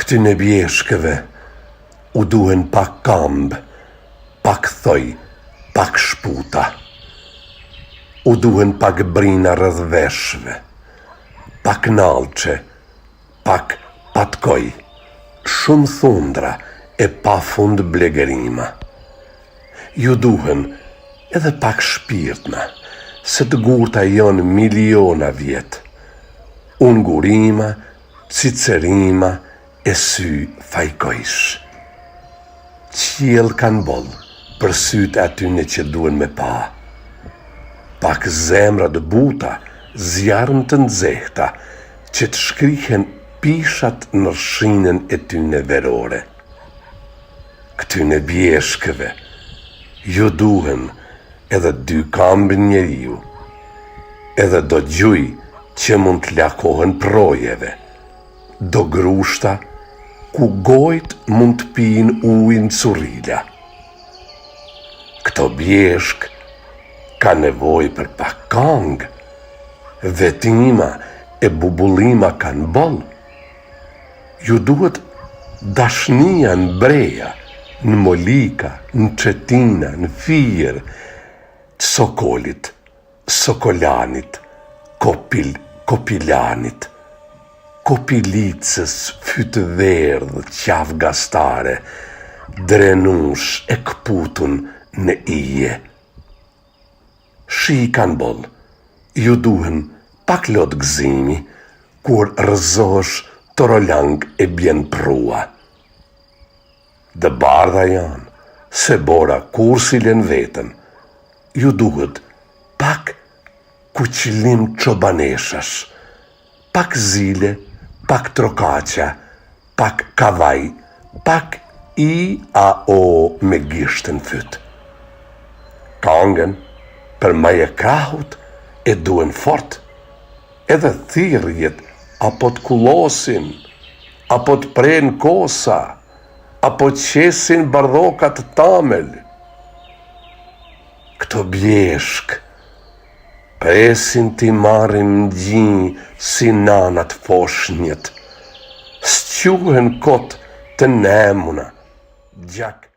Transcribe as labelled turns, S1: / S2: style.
S1: Këtyne bjeshkëve u duhen pak kamb, pak thoj, pak shputa. U duhen pak brina rrëdh veshve, pak nalçe, pak patkoj, shumë thundra e pa fund blegërima. Ju duhen edhe pak shpirtna, se të gurta jonë miliona vjet. Ungurima, cicerima e sy fajkojsh. Qiell kanë boll për sytë atyne që duen me pa. Pak zemra të buta, zjarën të nxehta, që të shkrihen pishat në shinën e tyne verore. Këtyne bjeshkëve ju duhen edhe dy kambin njeriu, edhe do gjuj që mund të lakohen projeve, do grushta ku gojt mund të pinë ujnë curila. Këto bjeshk ka nevoj për pak kangë, vetima e bubullima kanë boll. Ju duhet dashnia në breja, në molika, në qetina, në fijer, të sokolit, sokolanit, kopilanit, kopilicës, fytë verdhë, qaf gastare, drenush e këputun në ije. Shi kanë boll, ju duhen pak lot gëzimi, kur rëzosh të rolang e bjen prua. Dë bardha janë, se bora kursilen vetën, ju duhet pak kuqilim çobaneshash, pak zile, pak trokaqa, pak kavaj, pak i a o me gishtën fyt. Kangën për maje krahut e duen fort, edhe thirrjet apo të kullosin, apo të pren kosa, apo të qesin bardhokat tamel. Këto bjeshk presin t'i marrim gjinj si nanat foshnjët, s'quhen kot të nemuna, gjak